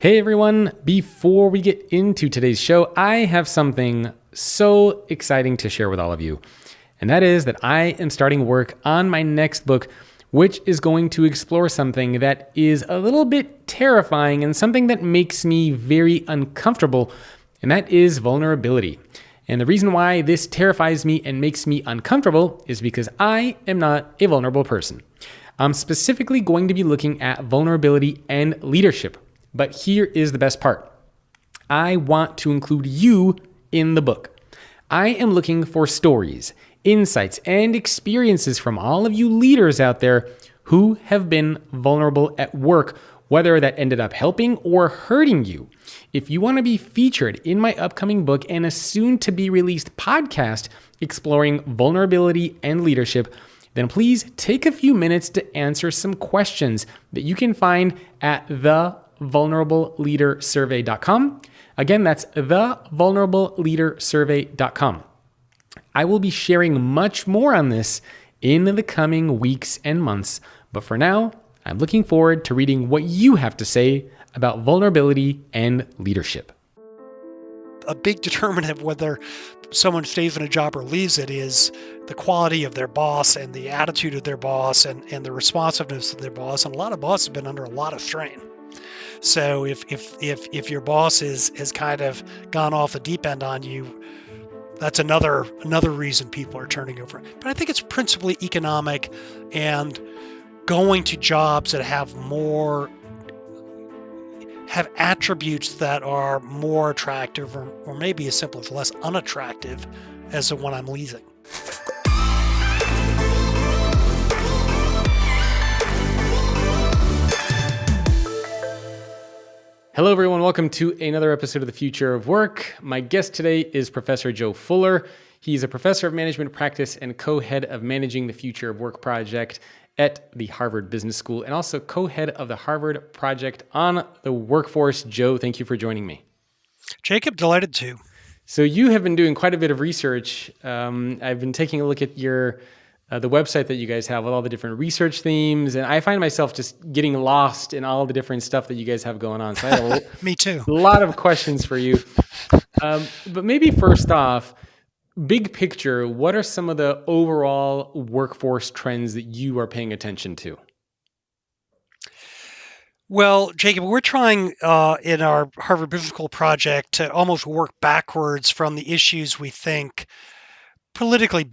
Hey everyone, before we get into today's show, I have something so exciting to share with all of you. And that is that I am starting work on my next book, which is going to explore something that is a little bit terrifying and something that makes me very uncomfortable, and that is vulnerability. And the reason why this terrifies me and makes me uncomfortable is because I am not a vulnerable person. I'm specifically going to be looking at vulnerability and leadership. But here is the best part. I want to include you in the book. I am looking for stories, insights, and experiences from all of you leaders out there who have been vulnerable at work, whether that ended up helping or hurting you. If you want to be featured in my upcoming book and a soon-to-be-released podcast exploring vulnerability and leadership, then please take a few minutes to answer some questions that you can find at thevulnerabiliesurvey.com. Again, that's thevulnerabiliesurvey.com. I will be sharing much more on this in the coming weeks and months, but for now, I'm looking forward to reading what you have to say about vulnerability and leadership. A big determinant of whether someone stays in a job or leaves it is the quality of their boss and the attitude of their boss and the responsiveness of their boss. And a lot of bosses have been under a lot of strain. So if your boss has kind of gone off the deep end on you, that's another reason people are turning over. But I think it's principally economic and going to jobs that have attributes that are more attractive or maybe as simple as less unattractive as the one I'm leaving. Hello, everyone. Welcome to another episode of The Future of Work. My guest today is Professor Joe Fuller. He's a professor of management practice and co-head of Managing the Future of Work project at the Harvard Business School and also co-head of the Harvard Project on the Workforce. Joe, thank you for joining me. Jacob, delighted to. So you have been doing quite a bit of research. I've been taking a look at your the website that you guys have with all the different research themes, and I find myself just getting lost in all the different stuff that you guys have going on. So I have Me too. A lot of questions for you. But maybe first off, big picture, what are some of the overall workforce trends that you are paying attention to? Well, Jacob, we're trying in our Harvard Business School project to almost work backwards from the issues we think particularly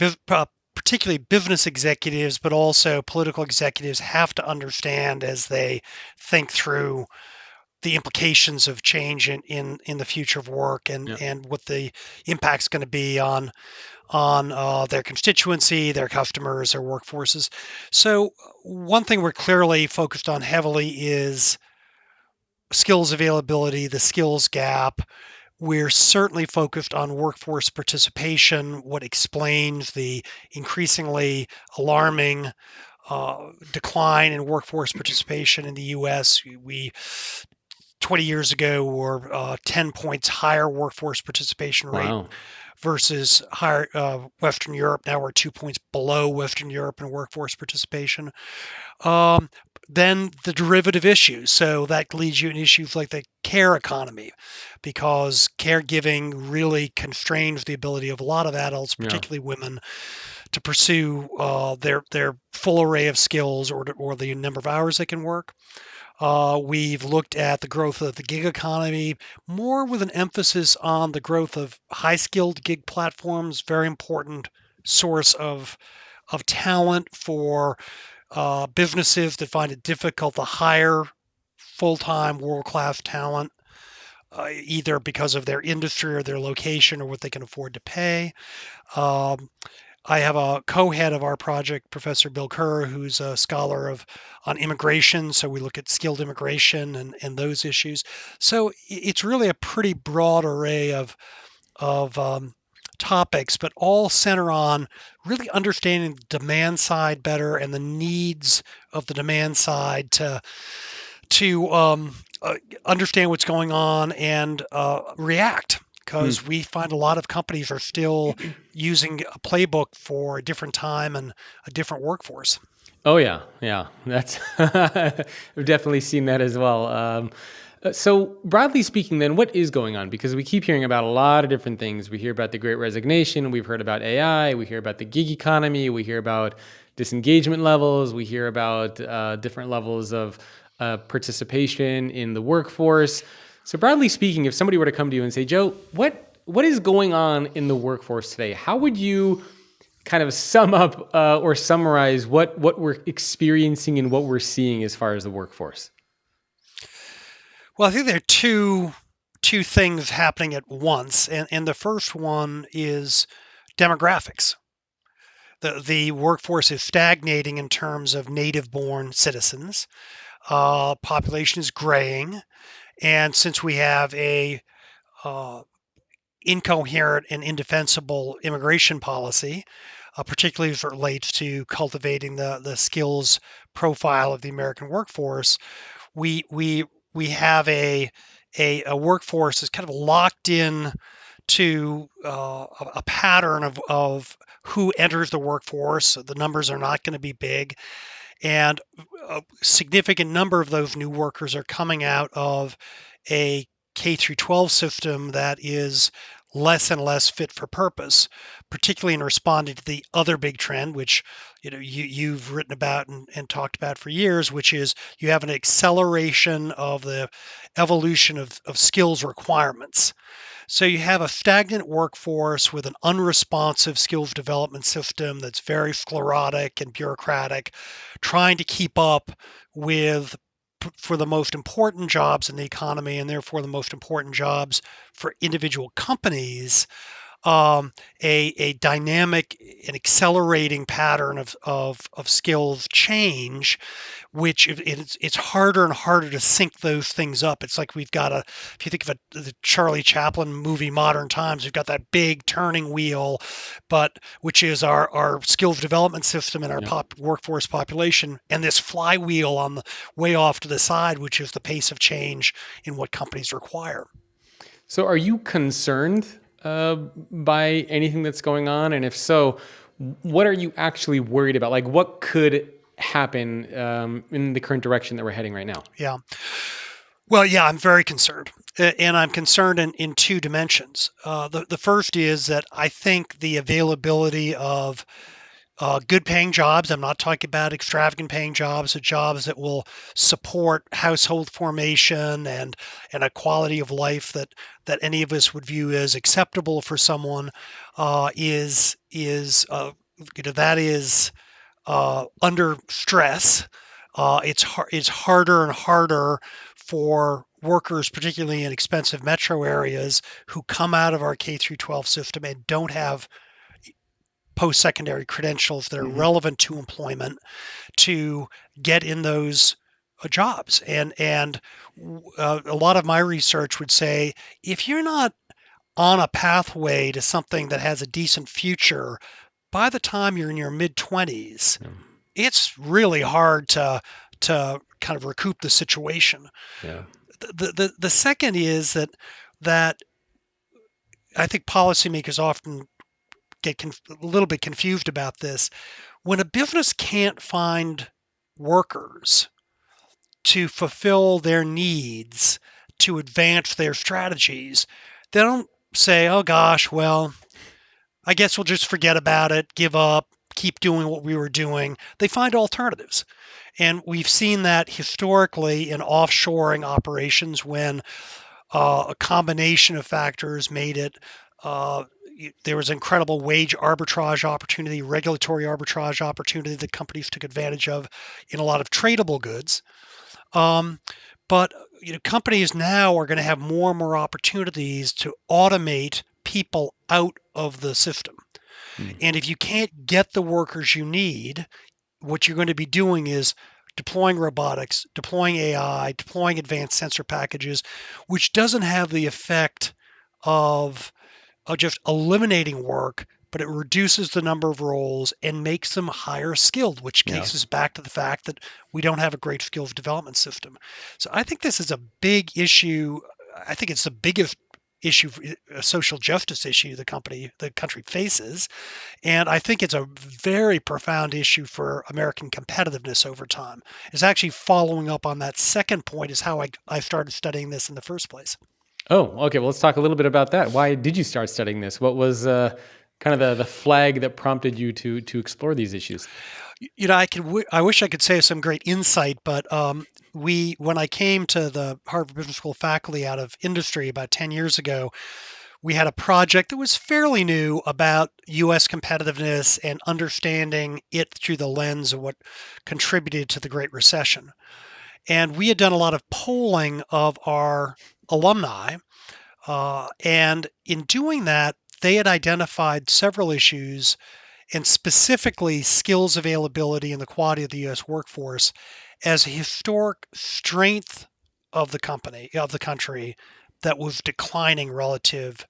business executives, but also political executives have to understand as they think through the implications of change in the future of work and what the impact's going to be on their constituency, their customers, their workforces. So one thing we're clearly focused on heavily is skills availability, the skills gap. We're certainly focused on workforce participation, what explains the increasingly alarming decline in workforce participation in the U.S. We 20 years ago were 10 points higher workforce participation rate. Wow. Versus higher Western Europe. Now we're 2 points below Western Europe in workforce participation. Then the derivative issues. So that leads you in issues like the care economy, because caregiving really constrains the ability of a lot of adults, particularly women, to pursue their full array of skills or the number of hours they can work. We've looked at the growth of the gig economy, more with an emphasis on the growth of high-skilled gig platforms, very important source of talent for businesses that find it difficult to hire full-time, world-class talent, either because of their industry or their location or what they can afford to pay. I have a co-head of our project, Professor Bill Kerr, who's a scholar on immigration. So we look at skilled immigration and those issues. So it's really a pretty broad array of topics, but all center on really understanding the demand side better and the needs of the demand side to understand what's going on and react. Because we find a lot of companies are still using a playbook for a different time and a different workforce. Oh yeah. That's I've definitely seen that as well. So, broadly speaking, then, what is going on? Because we keep hearing about a lot of different things. We hear about the great resignation. We've heard about AI. We hear about the gig economy. We hear about disengagement levels. We hear about different levels of participation in the workforce. So, broadly speaking, if somebody were to come to you and say, Joe, what is going on in the workforce today? How would you kind of sum up or summarize what we're experiencing and what we're seeing as far as the workforce? Well, I think there are two things happening at once, and the first one is demographics. The workforce is stagnating in terms of native-born citizens. Population is graying, and since we have a uh, incoherent and indefensible immigration policy, particularly as it relates to cultivating the skills profile of the American workforce, we we we have a workforce that's kind of locked in to a pattern of who enters the workforce. So the numbers are not going to be big, and a significant number of those new workers are coming out of a K through 12 system that is less and less fit for purpose, particularly in responding to the other big trend, which you've written about and talked about for years, which is you have an acceleration of the evolution of skills requirements. So you have a stagnant workforce with an unresponsive skills development system that's very sclerotic and bureaucratic, trying to keep up with for the most important jobs in the economy and therefore the most important jobs for individual companies, um, a dynamic and accelerating pattern of skills change, which it's harder and harder to sync those things up. It's like we've got if you think of the Charlie Chaplin movie Modern Times, we've got that big turning wheel, but which is our skills development system and our Yeah. workforce population, and this flywheel on the way off to the side, which is the pace of change in what companies require. So, are you concerned by anything that's going on? And if so, what are you actually worried about? Like, what could happen in the current direction that we're heading right now? Yeah. Well, yeah, I'm very concerned. And I'm concerned in two dimensions. The first is that I think the availability of good paying jobs, I'm not talking about extravagant paying jobs, but jobs that will support household formation and a quality of life that any of us would view as acceptable for someone, is that is under stress. It's harder and harder for workers, particularly in expensive metro areas, who come out of our K through 12 system and don't have post-secondary credentials that are Hmm. relevant to employment, to get in those jobs. And a lot of my research would say if you're not on a pathway to something that has a decent future by the time you're in your mid 20s, Yeah. it's really hard to kind of recoup the situation. Yeah. The second is that I think policymakers often get a little bit confused about this. When a business can't find workers to fulfill their needs, to advance their strategies, they don't say, "Oh gosh, well, I guess we'll just forget about it, give up, keep doing what we were doing." They find alternatives. And we've seen that historically in offshoring operations when a combination of factors made it. Uh, there was incredible wage arbitrage opportunity, regulatory arbitrage opportunity that companies took advantage of in a lot of tradable goods. Um, but companies now are going to have more and more opportunities to automate people out of the system. Mm. And if you can't get the workers you need, what you're going to be doing is deploying robotics, deploying AI, deploying advanced sensor packages, which doesn't have the effect of, just eliminating work, but it reduces the number of roles and makes them higher skilled, which Yeah. takes us back to the fact that we don't have a great skills development system. So I think this is a big issue. I think it's the biggest issue, a social justice issue the country faces. And I think it's a very profound issue for American competitiveness over time. It's actually following up on that second point is how I started studying this in the first place. Oh, okay. Well, let's talk a little bit about that. Why did you start studying this? What was kind of the flag that prompted you to explore these issues? I wish I could say some great insight, but when I came to the Harvard Business School faculty out of industry about 10 years ago, we had a project that was fairly new about U.S. competitiveness and understanding it through the lens of what contributed to the Great Recession. And we had done a lot of polling of our alumni. And in doing that, they had identified several issues and specifically skills availability and the quality of the U.S. workforce as a historic strength of the country that was declining relative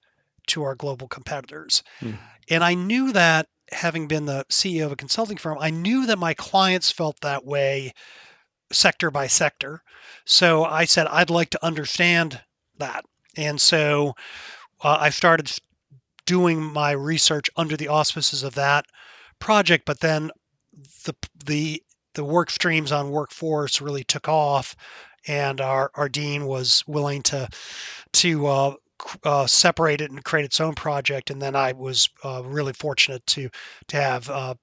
to our global competitors. Hmm. And I knew that, having been the CEO of a consulting firm, I knew that my clients felt that way sector by sector. So I said, I'd like to understand that. And so I started doing my research under the auspices of that project, but then the the the work streams on workforce really took off, and our dean was willing to separate it and create its own project. And then I was really fortunate to have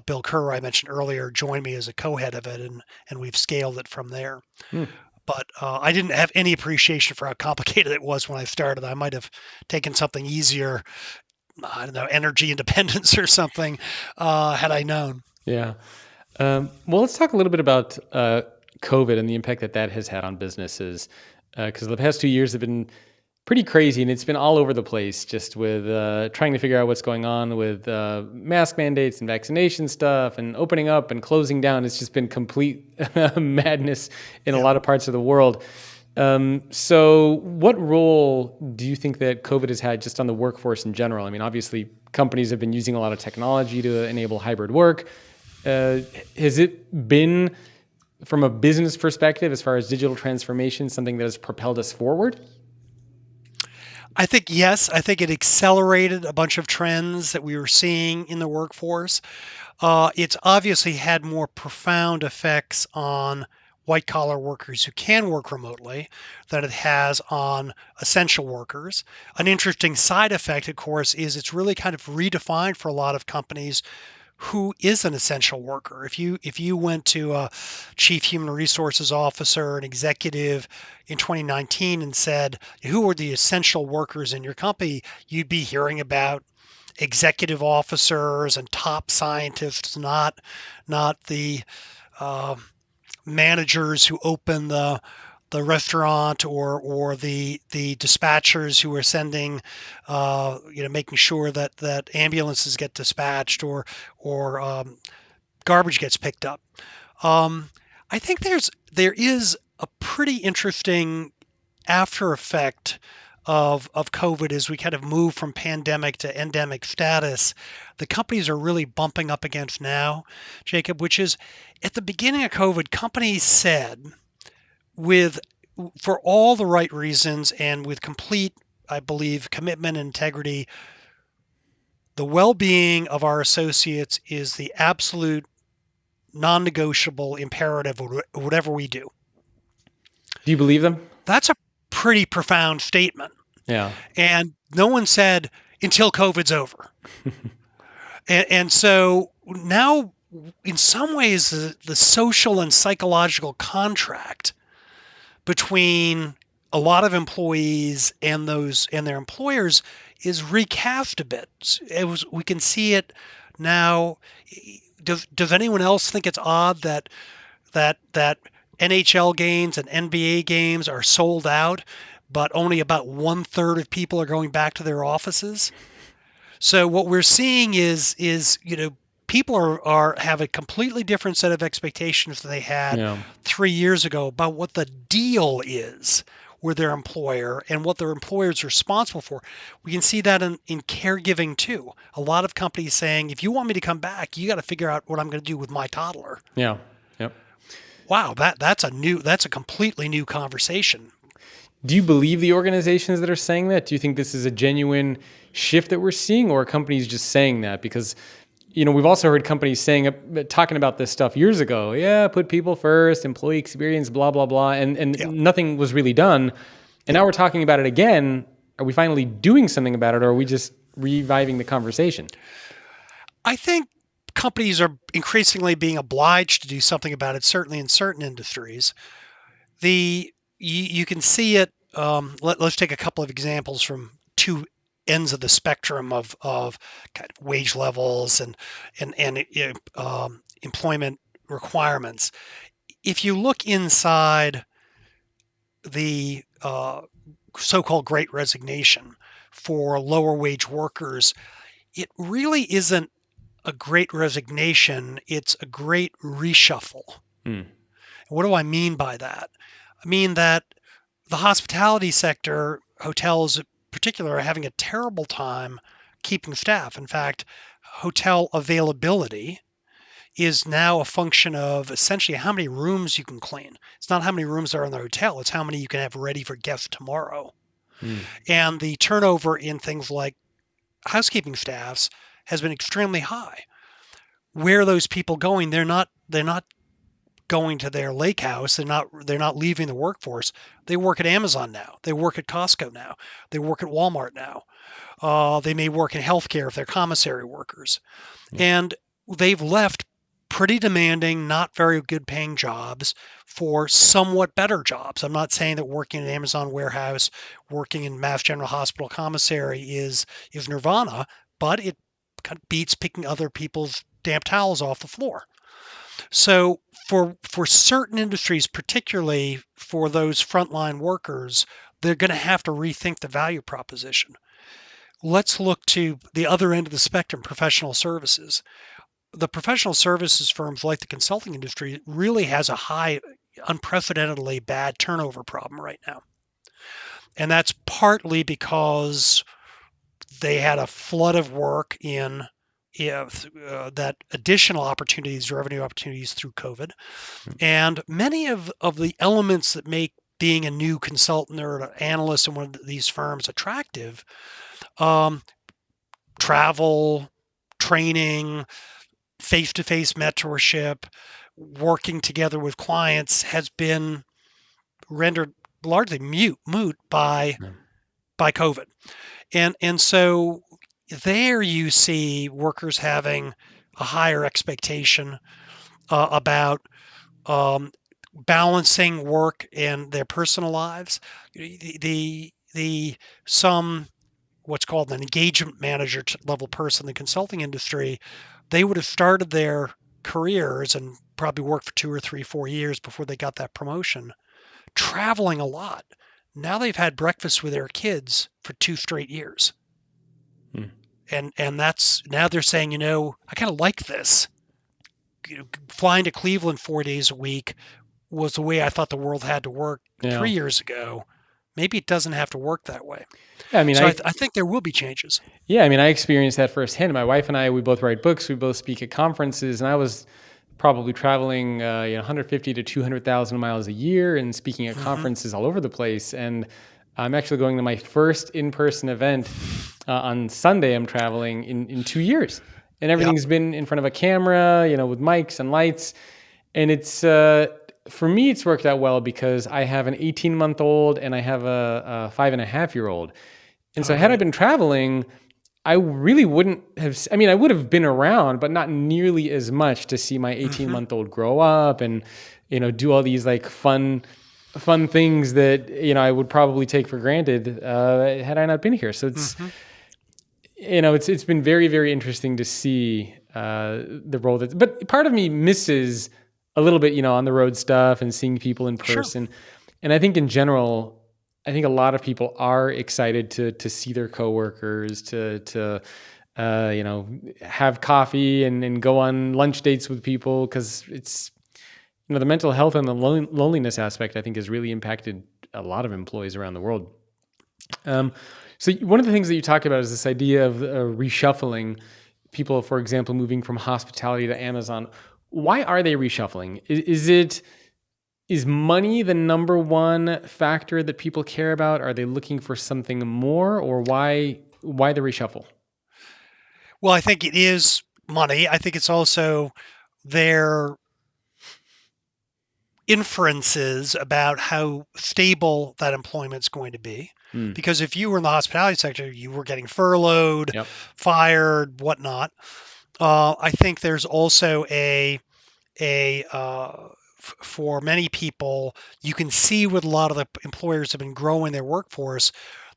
Bill Kerr, I mentioned earlier, join me as a co-head of it, and we've scaled it from there. Hmm. But I didn't have any appreciation for how complicated it was when I started. I might have taken something easier, I don't know, energy independence or something, had I known. Yeah. Well, let's talk a little bit about COVID and the impact that has had on businesses. Because the past 2 years have been pretty crazy, and it's been all over the place, just with trying to figure out what's going on with mask mandates and vaccination stuff and opening up and closing down. It's just been complete madness in a lot of parts of the world. So what role do you think that COVID has had just on the workforce in general? I mean, obviously, companies have been using a lot of technology to enable hybrid work. Has it been, from a business perspective, as far as digital transformation, something that has propelled us forward? I think yes. I think it accelerated a bunch of trends that we were seeing in the workforce. It's obviously had more profound effects on white collar workers who can work remotely than it has on essential workers. An interesting side effect, of course, is it's really kind of redefined for a lot of companies who is an essential worker. If you went to a chief human resources officer, an executive in 2019 and said, who are the essential workers in your company, you'd be hearing about executive officers and top scientists, not the uh, managers who open the restaurant, or the dispatchers who are sending, making sure that ambulances get dispatched, or garbage gets picked up. Um, I think there is a pretty interesting after effect of COVID as we kind of move from pandemic to endemic status. The companies are really bumping up against now, Jacob, which is at the beginning of COVID, companies said, with for all the right reasons and with complete, I believe, commitment and integrity, the well-being of our associates is the absolute non-negotiable imperative of whatever we do. Do you believe them? That's a pretty profound statement. Yeah. And no one said until COVID's over. And so now, in some ways, the social and psychological contract between a lot of employees and their employers is recast a bit. We can see it now. Does anyone else think it's odd that NHL games and NBA games are sold out, but only about 1/3 of people are going back to their offices? So what we're seeing is people are have a completely different set of expectations than they had Yeah. 3 years ago about what the deal is with their employer and what their employer is responsible for. We can see that in caregiving too. A lot of companies saying, if you want me to come back, you got to figure out what I'm going to do with my toddler. Yeah. Yep. Wow, that's a completely new conversation. Do you believe the organizations that are saying that? Do you think this is a genuine shift that we're seeing, or are companies just saying that? Because, we've also heard companies talking about this stuff years ago. Yeah, put people first, employee experience, blah, blah, blah. And Yeah. nothing was really done. And now we're talking about it again. Are we finally doing something about it, or are we just reviving the conversation? I think companies are increasingly being obliged to do something about it, certainly in certain industries. You can see it. Let's take a couple of examples from two ends of the spectrum of kind of wage levels and employment requirements. If you look inside the so-called Great Resignation for lower wage workers, it really isn't a great resignation. It's a great reshuffle. Hmm. What do I mean by that? I mean that the hospitality sector, hotels in particular, are having a terrible time keeping staff. In fact, hotel availability is now a function of essentially how many rooms you can clean. It's not how many rooms are in the hotel, it's how many you can have ready for guests tomorrow. Hmm. And the turnover in things like housekeeping staffs has been extremely high. Where are those people going? They're not going to their lake house. They're not leaving the workforce. They work at Amazon now. They work at Costco now. They work at Walmart now. They may work in healthcare if they're commissary workers. Yeah. And they've left pretty demanding, not very good paying jobs for somewhat better jobs. I'm not saying that working in an Amazon warehouse, working in Mass General Hospital commissary is nirvana, but it kind of beats picking other people's damp towels off the floor. So for certain industries, particularly for those frontline workers, they're going to have to rethink the value proposition. Let's look to the other end of the spectrum, professional services. The professional services firms, like the consulting industry, really has a high, unprecedentedly bad turnover problem right now. And that's partly because they had a flood of work in that additional opportunities, revenue opportunities through COVID. And many of the elements that make being a new consultant or an analyst in one of these firms attractive, um, travel, training, face-to-face mentorship, working together with clients, has been rendered largely moot Yeah. by COVID. And so there you see workers having a higher expectation about um, balancing work and their personal lives. The some what's called an engagement manager level person in the consulting industry, they would have started their careers and probably worked for 2 or 3, 4 years before they got that promotion, traveling a lot. Now they've had breakfast with their kids for 2 straight years. Hmm. And that's now they're saying, I kind of like this. Flying to Cleveland 4 days a week was the way I thought the world had to work Yeah. 3 years ago. Maybe it doesn't have to work that way. Yeah, I mean, So I think there will be changes. I experienced that firsthand. My wife and I, we both write books. We both speak at conferences, and I was probably traveling, 150 to 200,000 miles a year and speaking at Hmm. conferences all over the place. And I'm actually going to my first in-person event on Sunday. I'm traveling in 2 years, and Yep. everything's been in front of a camera, with mics and lights. And it's for me, it's worked out well because I have an 18-month-old and I have a 5.5-year-old. And so All had I right. been traveling, I really wouldn't have, I would have been around, but not nearly as much to see my Hmm. 18-month-old grow up and, do all these like fun things that, I would probably take for granted had I not been here. So Hmm. it's been very, very interesting to see the role but part of me misses a little bit, on the road stuff and seeing people in Sure. person. And I think in general, I think a lot of people are excited to see their coworkers, to have coffee and go on lunch dates with people, because it's the mental health and the loneliness aspect, I think, has really impacted a lot of employees around the world. So one of the things that you talk about is this idea of reshuffling people, for example, moving from hospitality to Amazon. Why are they reshuffling? Is it Is money the number one factor that people care about? Are they looking for something more, or why the reshuffle? Well, I think it is money. I think it's also their inferences about how stable that employment's going to be. Hmm. Because if you were in the hospitality sector, you were getting furloughed, Yep. fired, whatnot. I think there's also for many people, you can see with a lot of the employers have been growing their workforce.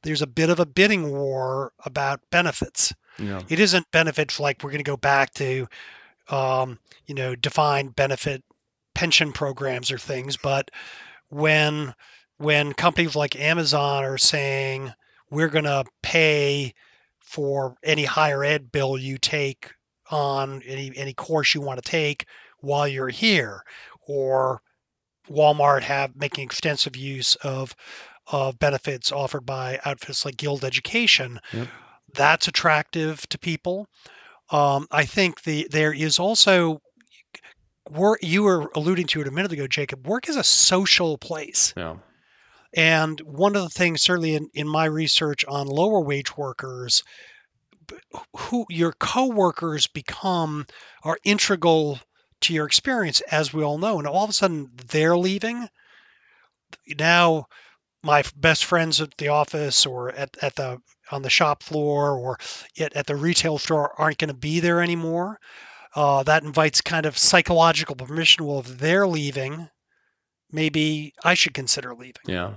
There's a bit of a bidding war about benefits. Yeah. It isn't benefits like we're going to go back to, um, defined benefit pension programs or things, but when when companies like Amazon are saying we're going to pay for any higher ed bill you take on any course you want to take while you're here, or Walmart have making extensive use of benefits offered by outfits like Guild Education, Yep. that's attractive to people. I think there is also work. You were alluding to it a minute ago, Jacob. Work is a social place. Yeah. And one of the things, certainly in my research on lower wage workers, who your coworkers become are integral to your experience, as we all know. And all of a sudden, they're leaving. Now, my best friends at the office or at the on the shop floor or at the retail store aren't going to be there anymore. That invites kind of psychological permission. Well, if they're leaving, maybe I should consider leaving. Yeah.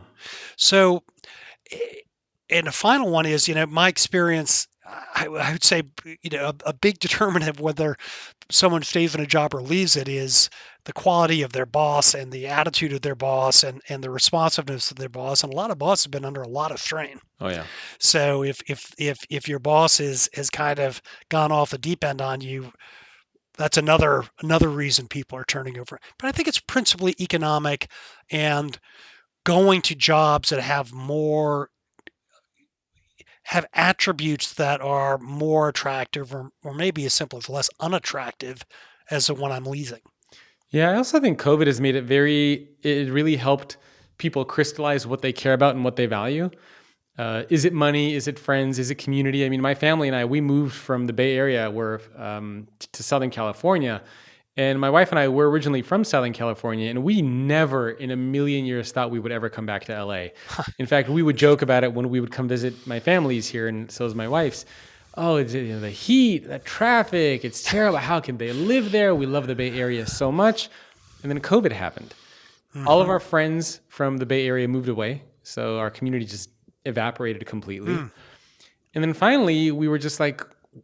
So, and the final one is, my experience. I would say, a big determinant of whether someone stays in a job or leaves it is the quality of their boss and the attitude of their boss and the responsiveness of their boss. And a lot of bosses have been under a lot of strain. Oh yeah. So if your boss has kind of gone off the deep end on you, that's another reason people are turning over. But I think it's principally economic and going to jobs that have attributes that are more attractive or maybe as simple as less unattractive as the one I'm leasing. Yeah, I also think COVID has made it really helped people crystallize what they care about and what they value. Is it money? Is it friends? Is it community? I mean, my family and I, we moved from the Bay Area to Southern California. And my wife and I were originally from Southern California, and we never in a million years thought we would ever come back to LA. In fact, we would joke about it when we would come visit my family's here, and so is my wife's. Oh, it's, the heat, the traffic, it's terrible. How can they live there? We love the Bay Area so much. And then COVID happened. All of Hmm. our friends from the Bay Area moved away. So our community just evaporated completely. Mm. And then finally, we were just like,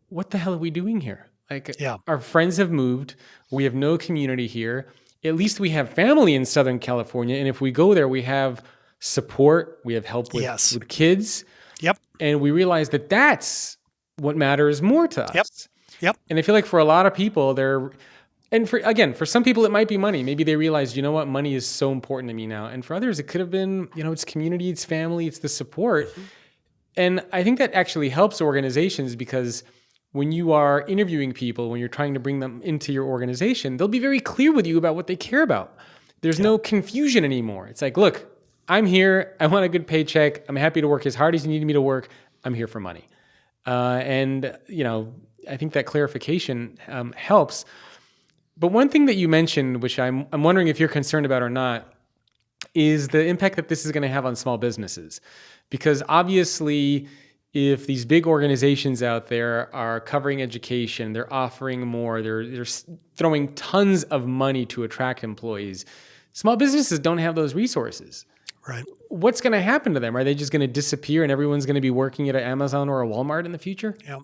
what the hell are we doing here? Like, Yeah. our friends have moved. We have no community here. At least we have family in Southern California. And if we go there, we have support, we have help Yes. with kids. Yep. And we realize that that's what matters more to Yep. us. Yep. And I feel like for a lot of people, for some people, it might be money. Maybe they realize, you know what, money is so important to me now. And for others, it could have been, it's community, it's family, it's the support. And I think that actually helps organizations because when you are interviewing people, when you're trying to bring them into your organization, they'll be very clear with you about what they care about. There's Yep. no confusion anymore. It's like, look, I'm here. I want a good paycheck. I'm happy to work as hard as you need me to work. I'm here for money. I think that clarification helps. But one thing that you mentioned, which I'm wondering if you're concerned about or not, is the impact that this is going to have on small businesses. Because obviously, if these big organizations out there are covering education, they're offering more, they're throwing tons of money to attract employees, small businesses don't have those resources. Right. What's going to happen to them? Are they just going to disappear and everyone's going to be working at an Amazon or a Walmart in the future? Yeah.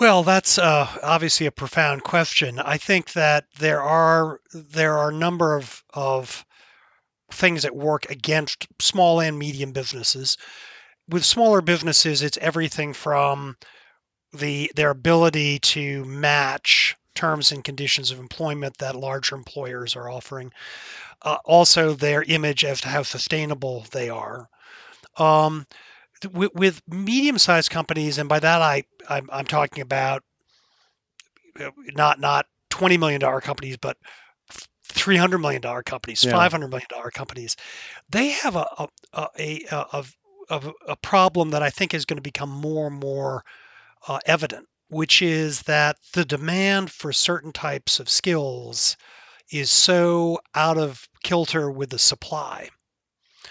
Well, that's obviously a profound question. I think that there are a number of things that work against small and medium businesses. With smaller businesses, it's everything from their ability to match terms and conditions of employment that larger employers are offering. Also, their image as to how sustainable they are. Um, with medium-sized companies, and by that I'm talking about not $20 million companies, but $300 million companies, Yeah. $500 million companies, they have a problem that I think is going to become more and more evident, which is that the demand for certain types of skills is so out of kilter with the supply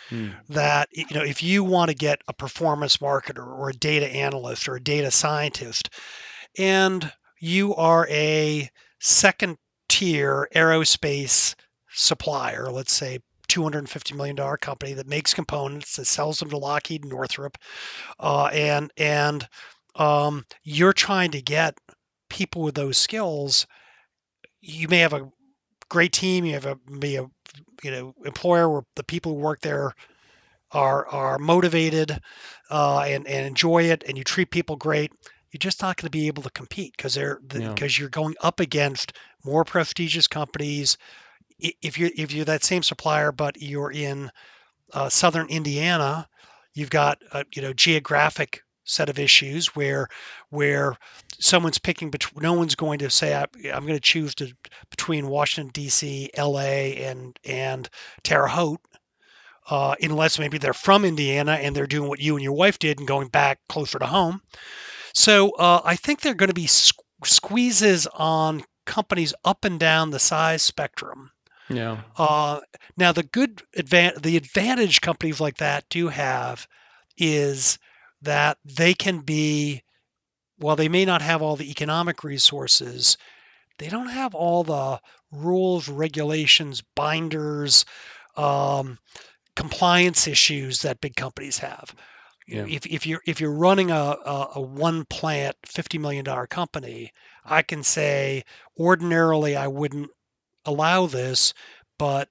Hmm. that if you want to get a performance marketer or a data analyst or a data scientist, and you are a second tier aerospace supplier, let's say $250 million company that makes components that sells them to Lockheed and Northrop, and you're trying to get people with those skills. You may have a great team. You have a employer where the people who work there are motivated and enjoy it, and you treat people great. You're just not going to be able to compete Yeah. because you're going up against more prestigious companies. If you're that same supplier, but you're in southern Indiana, you've got a geographic set of issues where someone's picking between. No one's going to say I'm going to choose between Washington D.C., L.A., and Terre Haute, unless maybe they're from Indiana and they're doing what you and your wife did and going back closer to home. So I think there are going to be squeezes on companies up and down the size spectrum. Yeah. Uh, Now, the advantage companies like that do have is that they can be, while they may not have all the economic resources, they don't have all the rules, regulations, binders, um, compliance issues that big companies have. Yeah. If you're running a one plant $50 million company, I can say ordinarily I wouldn't allow this, but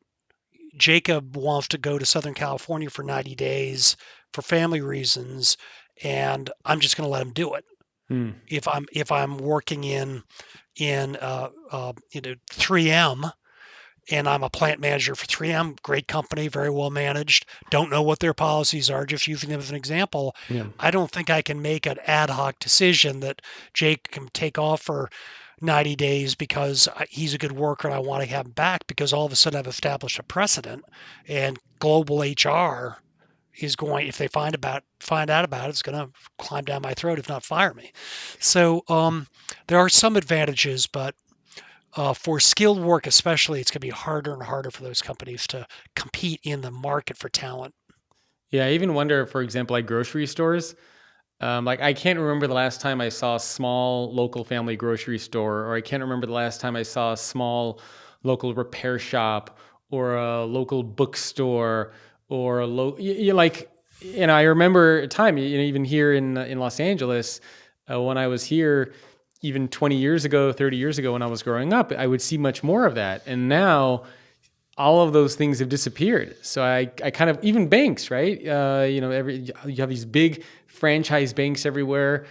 Jacob wants to go to Southern California for 90 days for family reasons, and I'm just going to let him do it. Hmm. If I'm working in 3M, and I'm a plant manager for 3M, great company, very well managed. Don't know what their policies are, just using them as an example. Yeah. I don't think I can make an ad hoc decision that Jake can take off for 90 days because he's a good worker and I want to have him back, because all of a sudden I've established a precedent, and global HR is going, if they find out about it, it's going to climb down my throat, if not fire me. So there are some advantages, but for skilled work especially, it's going to be harder and harder for those companies to compete in the market for talent. Yeah. I even wonder, for example, like grocery stores. Like I can't remember the last time I saw a small local family grocery store, or I can't remember the last time I saw a small local repair shop, or a local bookstore, or like, I remember a time, even here in Los Angeles, when I was here, even 20 years ago, 30 years ago, when I was growing up, I would see much more of that. And now all of those things have disappeared. So I kind of, even banks, right? You have these big franchise banks everywhere.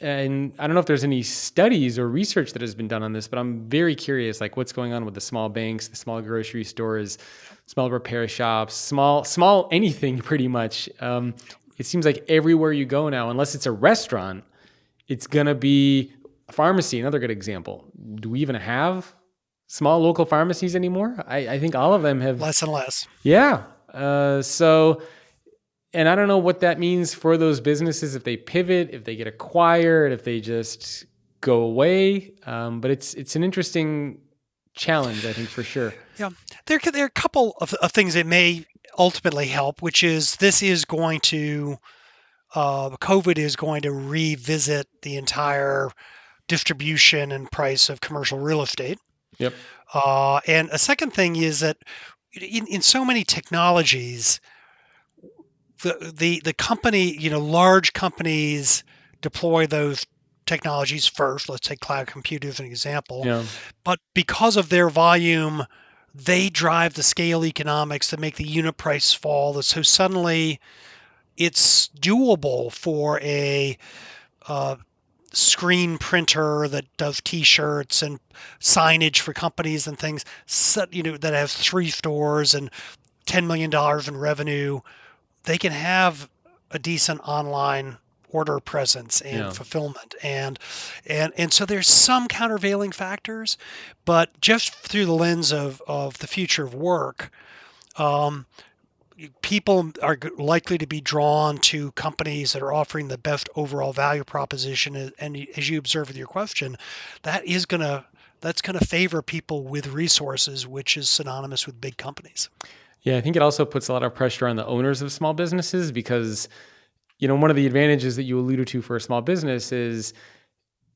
And I don't know if there's any studies or research that has been done on this, but I'm very curious, like what's going on with the small banks, the small grocery stores, small repair shops, small anything pretty much. It seems like everywhere you go now, unless it's a restaurant, it's going to be a pharmacy. Another good example. Do we even have small local pharmacies anymore? I think all of them have. Less and less. Yeah. And I don't know what that means for those businesses, if they pivot, if they get acquired, if they just go away. But it's an interesting challenge, I think, for sure. Yeah, there are a couple of things that may ultimately help, which is this is going to COVID is going to revisit the entire distribution and price of commercial real estate. Yep. And a second thing is that in so many technologies, the company, large companies deploy those technologies first. Let's take cloud computing as an example. Yeah. But because of their volume, they drive the scale economics that make the unit price fall. So suddenly it's doable for a screen printer that does t-shirts and signage for companies and things, that has 3 stores and $10 million in revenue. They can have a decent online order presence and Yeah. fulfillment, and so there's some countervailing factors, but just through the lens of the future of work, um, people are likely to be drawn to companies that are offering the best overall value proposition. And as you observe with your question, that is going to that's going to favor people with resources, which is synonymous with big companies. Yeah, I think it also puts a lot of pressure on the owners of small businesses because, one of the advantages that you alluded to for a small business is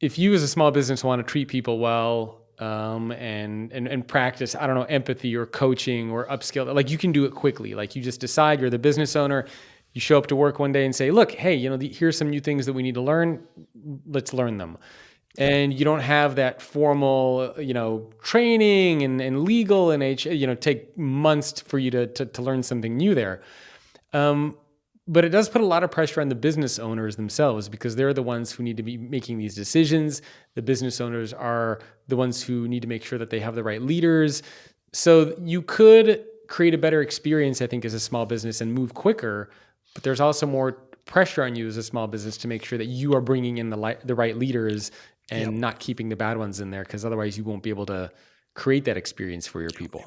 if you as a small business want to treat people well, and practice, I don't know, empathy or coaching or upskill, like you can do it quickly. Like you just decide you're the business owner, you show up to work one day and say, look, hey, here's some new things that we need to learn. Let's learn them. Yep. And you don't have that formal, training and legal and take months for you to learn something new there. But it does put a lot of pressure on the business owners themselves because they're the ones who need to be making these decisions. The business owners are the ones who need to make sure that they have the right leaders. So you could create a better experience, I think, as a small business and move quicker, but there's also more pressure on you as a small business to make sure that you are bringing in the right leaders and Yep. not keeping the bad ones in there, because otherwise you won't be able to create that experience for your people.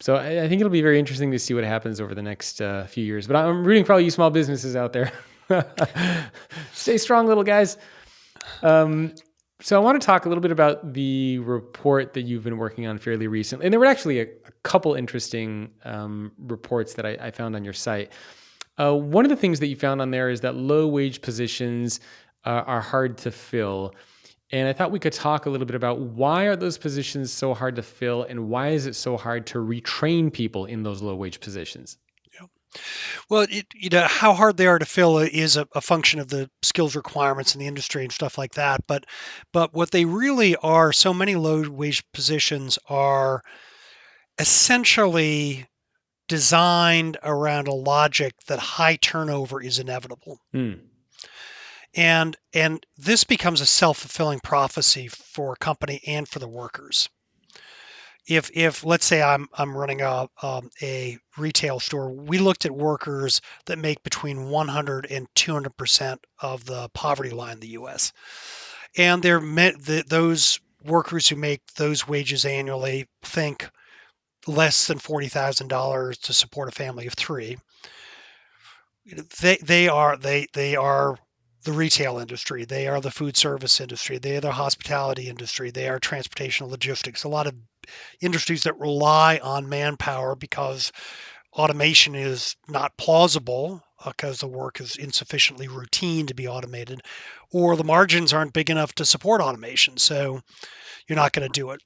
So I think it'll be very interesting to see what happens over the next few years. But I'm rooting for all you small businesses out there. Stay strong, little guys. So I want to talk a little bit about the report that you've been working on fairly recently. And there were actually a couple interesting reports that I found on your site. One of the things that you found on there is that low wage positions are hard to fill. And I thought we could talk a little bit about why are those positions so hard to fill and why is it so hard to retrain people in those low wage positions? Yep. Well, how hard they are to fill is a function of the skills requirements in the industry and stuff like that. But what they really are, so many low wage positions are essentially designed around a logic that high turnover is inevitable. Hmm. And this becomes a self-fulfilling prophecy for a company and for the workers. If let's say I'm running a retail store, we looked at workers that make between 100 and 200% of the poverty line in the U.S. And those workers who make those wages annually think less than $40,000 to support a family of three. They are the retail industry. They are the food service industry. They are the hospitality industry. They are transportation and logistics. A lot of industries that rely on manpower because automation is not plausible because the work is insufficiently routine to be automated, or the margins aren't big enough to support automation. So you're not going to do it.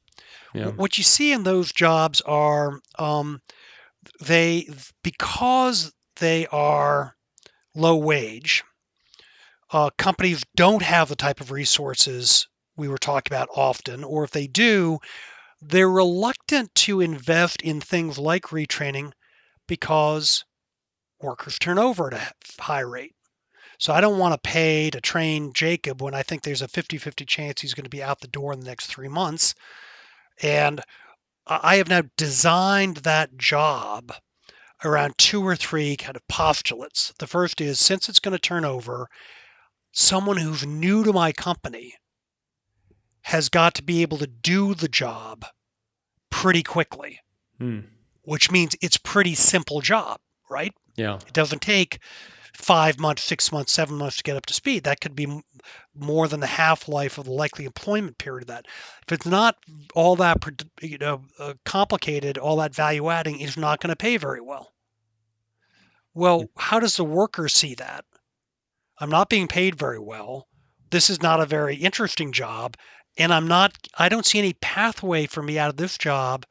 Yeah. What you see in those jobs are they because they are low wage. Companies don't have the type of resources we were talking about often, or if they do, they're reluctant to invest in things like retraining because workers turn over at a high rate. So I don't want to pay to train Jacob when I think there's a 50-50 chance he's going to be out the door in the next 3 months. And I have now designed that job around two or three kind of postulates. The first is, since it's going to turn over, someone who's new to my company has got to be able to do the job pretty quickly, Hmm. which means it's pretty simple job, right? Yeah. It doesn't take 5 months, 6 months, 7 months to get up to speed. That could be more than the half-life of the likely employment period of that. If it's not all that complicated, all that value adding, it's not going to pay very well. Well, how does the worker see that? I'm not being paid very well. This is not a very interesting job, and I don't see any pathway for me out of this job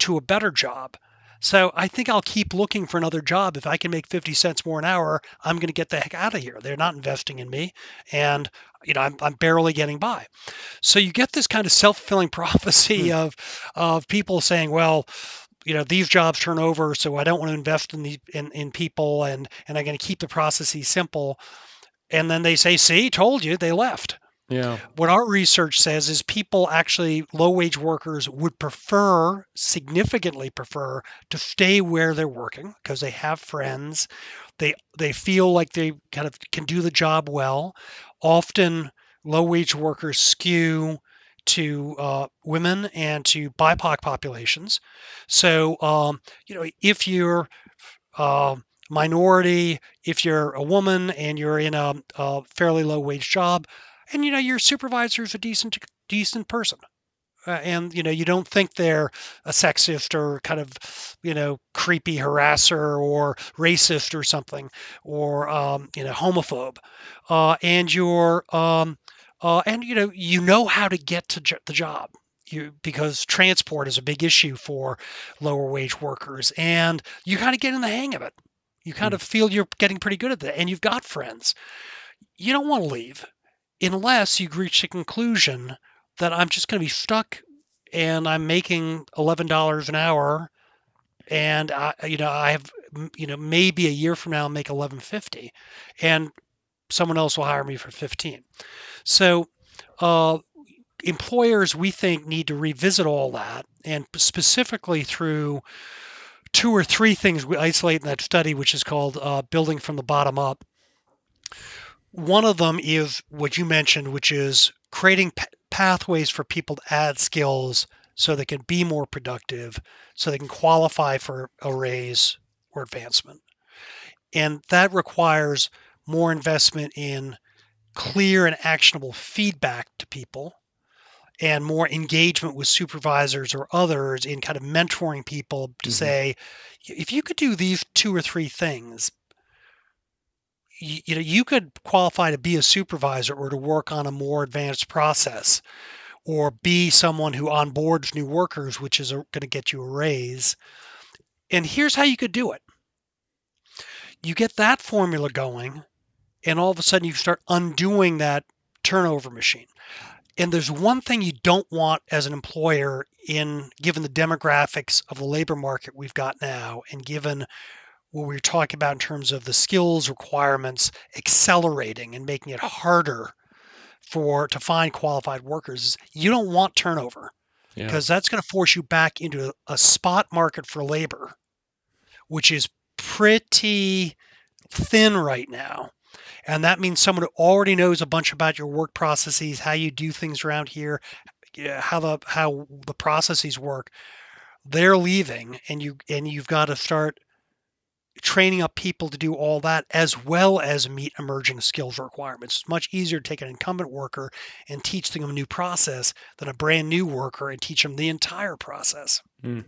to a better job. So I think I'll keep looking for another job. If I can make 50 cents more an hour, I'm going to get the heck out of here. They're not investing in me, and I'm barely getting by. So you get this kind of self-fulfilling prophecy Hmm. of people saying, well, these jobs turn over, so I don't want to invest in people, and I'm going to keep the processes simple. And then they say, see, told you, they left. Yeah. What our research says is people actually, low wage workers would prefer, significantly prefer, to stay where they're working because they have friends. They feel like they kind of can do the job well. Often low wage workers skew to women and to BIPOC populations. So if you're uh, minority, if you're a woman and you're in a fairly low wage job, and your supervisor is a decent person, and you don't think they're a sexist or kind of creepy harasser or racist or something, or homophobe, and you're and how to get to the job. Because transport is a big issue for lower wage workers, and you kind of get in the hang of it. You kind Mm. of feel you're getting pretty good at that, and you've got friends. You don't want to leave unless you reach the conclusion that I'm just going to be stuck and I'm making $11 an hour, and I have maybe a year from now I'll make 11.50, and someone else will hire me for 15. So uh, employers, we think, need to revisit all that, and specifically through two or three things we isolate in that study, which is called building from the bottom up. One of them is what you mentioned, which is creating pathways for people to add skills so they can be more productive, so they can qualify for a raise or advancement. And that requires more investment in clear and actionable feedback to people, and more engagement with supervisors or others in kind of mentoring people to Hmm. say, if you could do these two or three things, you could qualify to be a supervisor or to work on a more advanced process, or be someone who onboards new workers, which is going to get you a raise. And here's how you could do it. You get that formula going, and all of a sudden you start undoing that turnover machine. And there's one thing you don't want as an employer, in given the demographics of the labor market we've got now, and given what we're talking about in terms of the skills requirements accelerating and making it harder to find qualified workers, is you don't want turnover, Yeah. because that's going to force you back into a spot market for labor, which is pretty thin right now. And that means someone who already knows a bunch about your work processes, how you do things around here, how the processes work, they're leaving, and you've got to start training up people to do all that as well as meet emerging skills requirements. It's much easier to take an incumbent worker and teach them a new process than a brand new worker and teach them the entire process. Mm.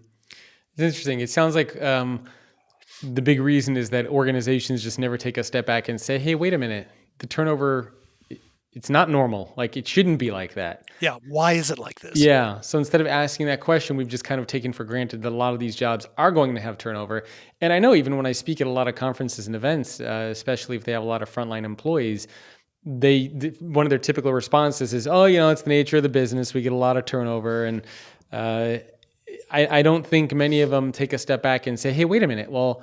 It's interesting. It sounds like the big reason is that organizations just never take a step back and say, hey, wait a minute, the turnover, it's not normal. Like, it shouldn't be like that. Yeah, why is it like this? Yeah. So instead of asking that question, we've just kind of taken for granted that a lot of these jobs are going to have turnover. And I know even when I speak at a lot of conferences and events, especially if they have a lot of frontline employees, one of their typical responses is, oh, it's the nature of the business. We get a lot of turnover. And I don't think many of them take a step back and say, hey, wait a minute. Well,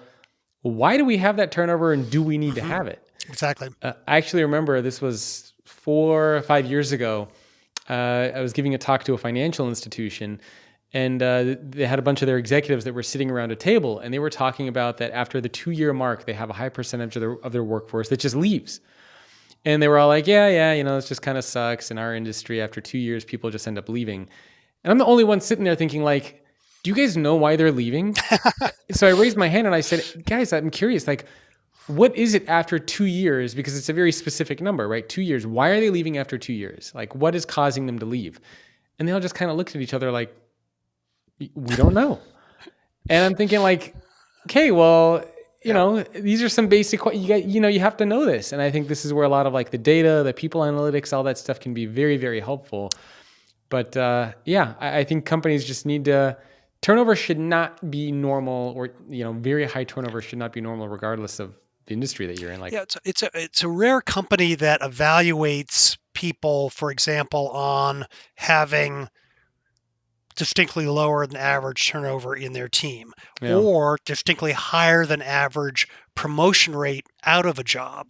why do we have that turnover, and do we need to Hmm. have it? Exactly. I actually remember this was 4 or 5 years ago. I was giving a talk to a financial institution, and they had a bunch of their executives that were sitting around a table, and they were talking about that after the 2-year mark, they have a high percentage of their workforce that just leaves. And they were all like, yeah, this just kind of sucks in our industry. After 2 years, people just end up leaving. And I'm the only one sitting there thinking, like, do you guys know why they're leaving? So I raised my hand and I said, guys, I'm curious, like, what is it after 2 years? Because it's a very specific number, right? 2 years. Why are they leaving after 2 years? Like, what is causing them to leave? And they all just kind of looked at each other like, we don't know. And I'm thinking, like, okay, well, Yeah. these are some basic, you have to know this. And I think this is where a lot of like the data, the people analytics, all that stuff can be very, very helpful. But I think companies just need to, turnover should not be normal, or, very high turnover should not be normal regardless of the industry that you're in. Like, Yeah, it's a rare company that evaluates people, for example, on having distinctly lower than average turnover in their team, yeah. or distinctly higher than average promotion rate out of a job.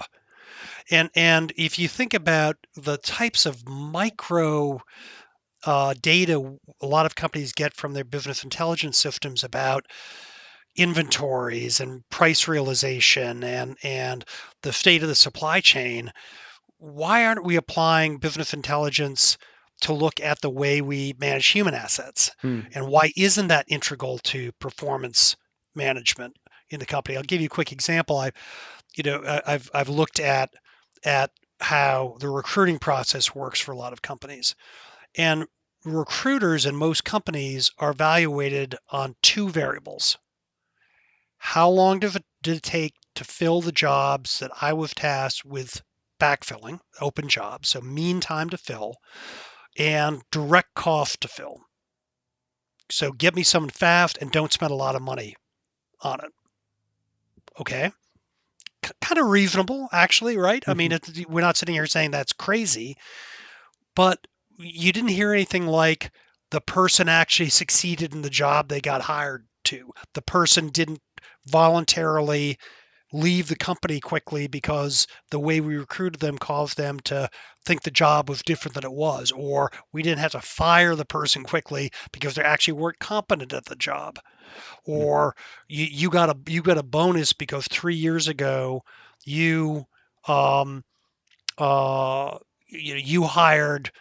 And if you think about the types of micro data a lot of companies get from their business intelligence systems about inventories and price realization and the state of the supply chain, why aren't we applying business intelligence to look at the way we manage human assets? Hmm. And why isn't that integral to performance management in the company? I'll give you a quick example. I've looked at how the recruiting process works for a lot of companies. And recruiters in most companies are evaluated on two variables. How long did it take to fill the jobs that I was tasked with backfilling, open jobs, so mean time to fill, and direct cost to fill. So get me someone fast and don't spend a lot of money on it. Okay. Kind of reasonable, actually, right? I mean, we're not sitting here saying that's crazy, but you didn't hear anything like the person actually succeeded in the job they got hired to. The person didn't voluntarily leave the company quickly because the way we recruited them caused them to think the job was different than it was, or we didn't have to fire the person quickly because they actually weren't competent at the job, or you got a bonus because 3 years ago you um uh you hired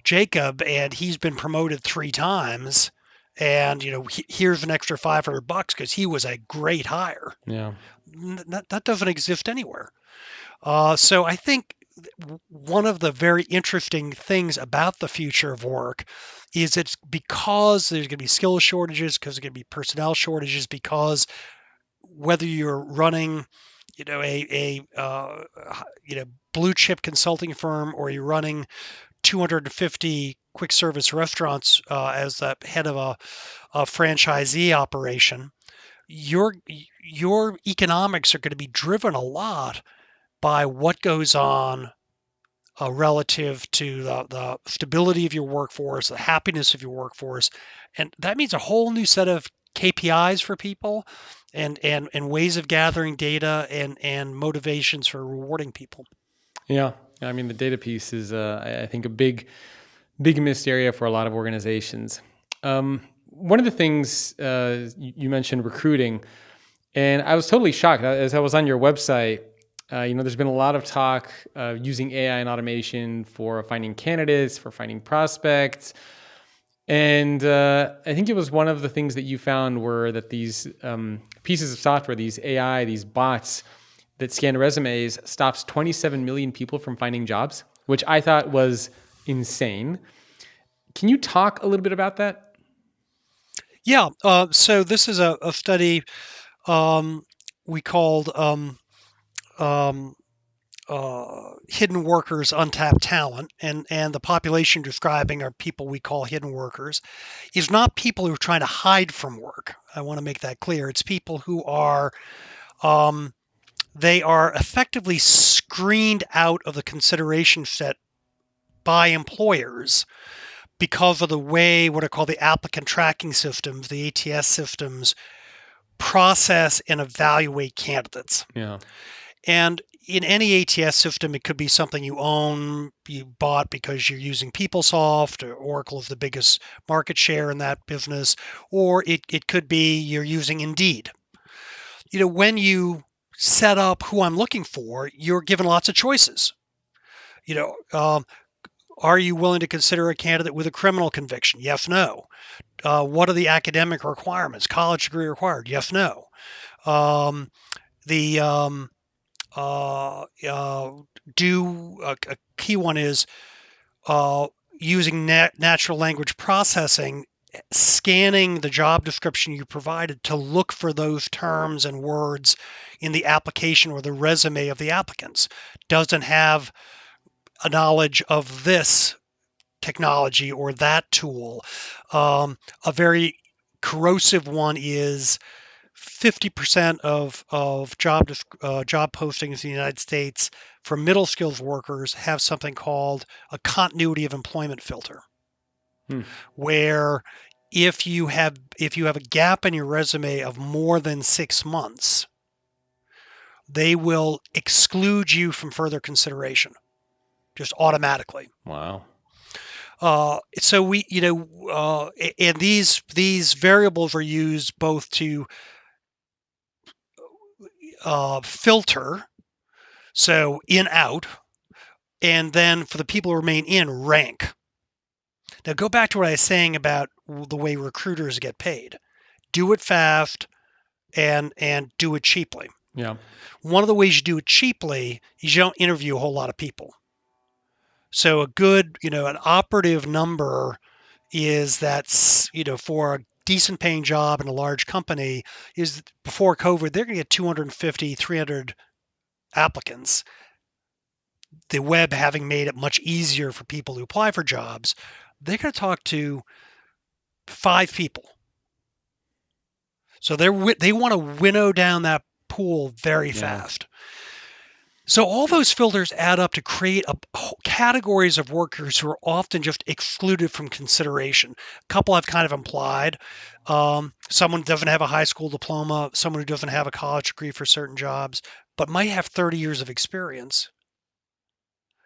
Jacob and he's been promoted 3 times, and here's an extra $500 because he was a great hire. Yeah. That doesn't exist anywhere. So I think one of the very interesting things about the future of work is it's because there's going to be skill shortages, because there's going to be personnel shortages, because whether you're running, a blue chip consulting firm, or you're running 250 quick service restaurants as the head of a franchisee operation, your your economics are going to be driven a lot by what goes on relative to the stability of your workforce, the happiness of your workforce, and that means a whole new set of KPIs for people, and ways of gathering data, and motivations for rewarding people. Yeah. I mean, the data piece is, I think, a big missed area for a lot of organizations. One of the things you mentioned recruiting, and I was totally shocked as I was on your website. There's been a lot of talk using AI and automation for finding candidates, for finding prospects. And I think it was one of the things that you found were that these pieces of software, these AI, these bots that scan resumes, stops 27 million people from finding jobs, which I thought was insane. Can you talk a little bit about that? Yeah. So this is a study um, we called um, hidden workers, untapped talent, and the population describing are people we call hidden workers. Is not people who are trying to hide from work. I want to make that clear. It's people who are um, they are effectively screened out of the consideration set by employers because of the way what are called the applicant tracking systems, the ATS systems, process and evaluate candidates. Yeah. And in any ATS system, it could be something you own, you bought because you're using PeopleSoft, or Oracle is the biggest market share in that business, or it could be you're using Indeed. When you set up who I'm looking for, you're given lots of choices. You know, um, are you willing to consider a candidate with a criminal conviction? Yes, no. What are the academic requirements? College degree required? Yes, no. Um, the uh, do a key one is uh, using natural language processing, scanning the job description you provided to look for those terms and words in the application or the resume of the applicants. Doesn't have a knowledge of this technology or that tool. A very corrosive one is 50% of job postings in the United States for middle skills workers have something called a continuity of employment filter, Hmm. where if you have a gap in your resume of more than 6 months, they will exclude you from further consideration just automatically. Wow. So we, and these variables are used both to filter, so in out, and then for the people who remain in, rank. Now go back to what I was saying about the way recruiters get paid. Do it fast and do it cheaply. Yeah. One of the ways you do it cheaply is you don't interview a whole lot of people. So a good, an operative number is that's, for a decent paying job in a large company is before COVID, they're going to get 250, 300 applicants. The web having made it much easier for people to apply for jobs, they're going to talk to 5 people. So they want to winnow down that pool very Yeah. fast. So all those filters add up to create categories of workers who are often just excluded from consideration. A couple I've kind of implied. Someone who doesn't have a high school diploma, someone who doesn't have a college degree for certain jobs, but might have 30 years of experience.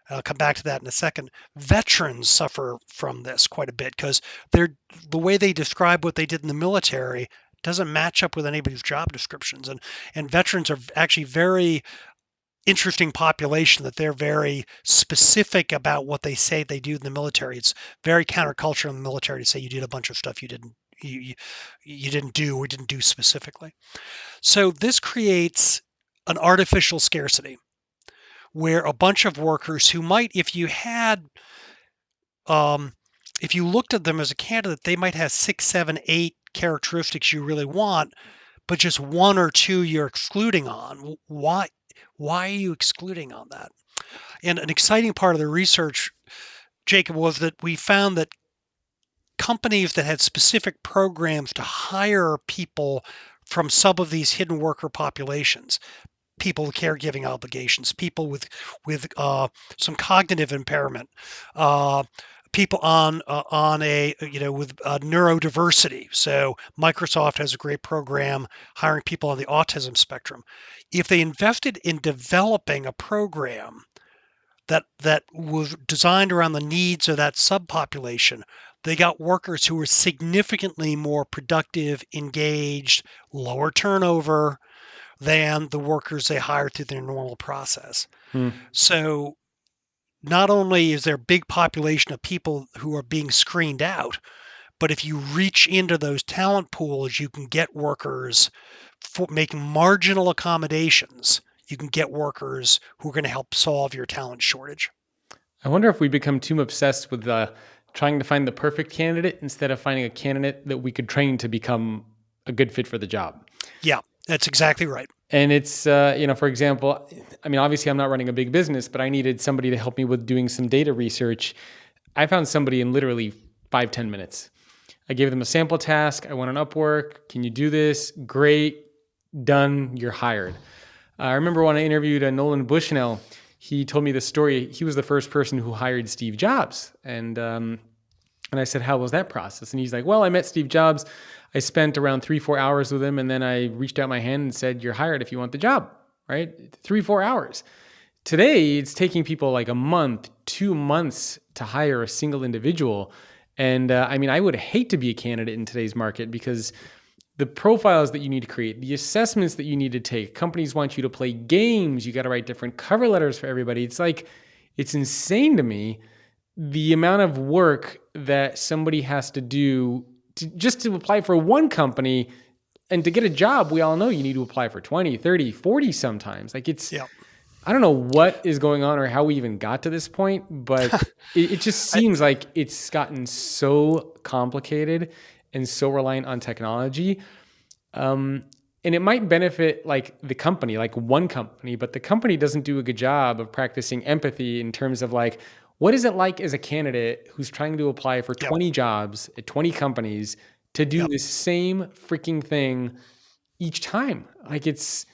I'll come back to that in a second. Veterans suffer from this quite a bit because the way they describe what they did in the military doesn't match up with anybody's job descriptions. And veterans are actually very interesting population that they're very specific about what they say they do in the military. It's very countercultural in the military to say you did a bunch of stuff you didn't do or didn't do specifically. So this creates an artificial scarcity where a bunch of workers who might, if you looked at them as a candidate, they might have 6, 7, 8 characteristics you really want, but just 1 or 2 you're excluding on. Why are you excluding on that? And an exciting part of the research, Jacob, was that we found that companies that had specific programs to hire people from some of these hidden worker populations, people with caregiving obligations, people with some cognitive impairment, people on a with neurodiversity. So Microsoft has a great program hiring people on the autism spectrum. If they invested in developing a program that was designed around the needs of that subpopulation, they got workers who were significantly more productive, engaged, lower turnover than the workers they hired through their normal process. Hmm. So not only is there a big population of people who are being screened out, but if you reach into those talent pools, you can get workers for making marginal accommodations. You can get workers who are going to help solve your talent shortage. I wonder if we become too obsessed with trying to find the perfect candidate instead of finding a candidate that we could train to become a good fit for the job. Yeah, that's exactly right. And it's, for example, I mean, obviously I'm not running a big business, but I needed somebody to help me with doing some data research. I found somebody in literally 5-10 minutes. I gave them a sample task. I went on Upwork. Can you do this? Great. Done. You're hired. I remember when I interviewed Nolan Bushnell, he told me the story. He was the first person who hired Steve Jobs. And I said, how was that process? And he's like, well, I met Steve Jobs. I spent around 3-4 hours with him. And then I reached out my hand and said, you're hired if you want the job, right? 3-4 hours. Today, it's taking people like a month, 2 months to hire a single individual. And I would hate to be a candidate in today's market because the profiles that you need to create, the assessments that you need to take, companies want you to play games. You got to write different cover letters for everybody. It's insane to me the amount of work that somebody has to do just to apply for one company. And to get a job, we all know you need to apply for 20, 30, 40 sometimes. Yeah. I don't know what is going on or how we even got to this point, but it just seems like it's gotten so complicated and so reliant on technology. And it might benefit like the company, like one company, but the company doesn't do a good job of practicing empathy in terms of like, what is it like as a candidate who's trying to apply for 20 jobs at 20 companies to do this same freaking thing each time? Like it's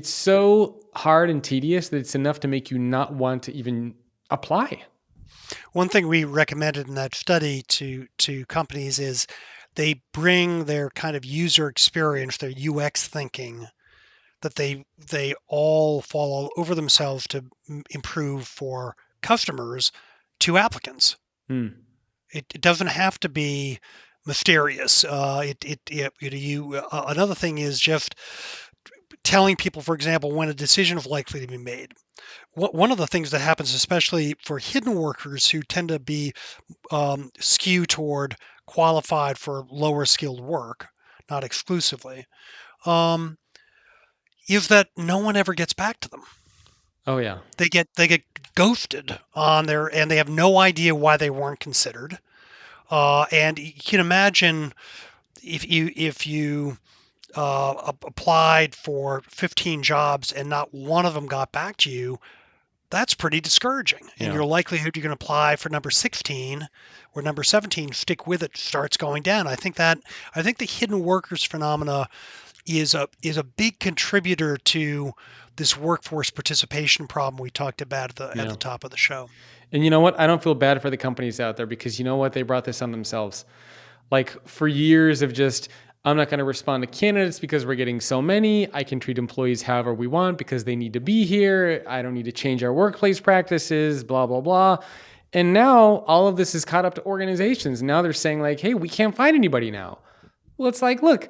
so hard and tedious that it's enough to make you not want to even apply. One thing we recommended in that study to companies is they bring their kind of user experience, their UX thinking that they all fall all over themselves to improve for customers to applicants. Hmm. It doesn't have to be mysterious. Another thing is just telling people, for example, when a decision is likely to be made. One of the things that happens, especially for hidden workers who tend to be skewed toward qualified for lower skilled work, not exclusively, um, is that no one ever gets back to them. Oh yeah. They get ghosted on their, and they have no idea why they weren't considered. And you can imagine if you applied for 15 jobs and not one of them got back to you, that's pretty discouraging. And Yeah. your likelihood you're going to apply for number 16 or number 17, stick with it, starts going down. I think the hidden workers phenomena is a big contributor to this workforce participation problem we talked about at Yeah. the top of the show. And you know what? I don't feel bad for the companies out there because you know what? They brought this on themselves. Like for years of just, I'm not going to respond to candidates because we're getting so many. I can treat employees however we want because they need to be here. I don't need to change our workplace practices, blah, blah, blah. And now all of this is caught up to organizations. Now they're saying like, hey, we can't find anybody now. Well, it's like, look,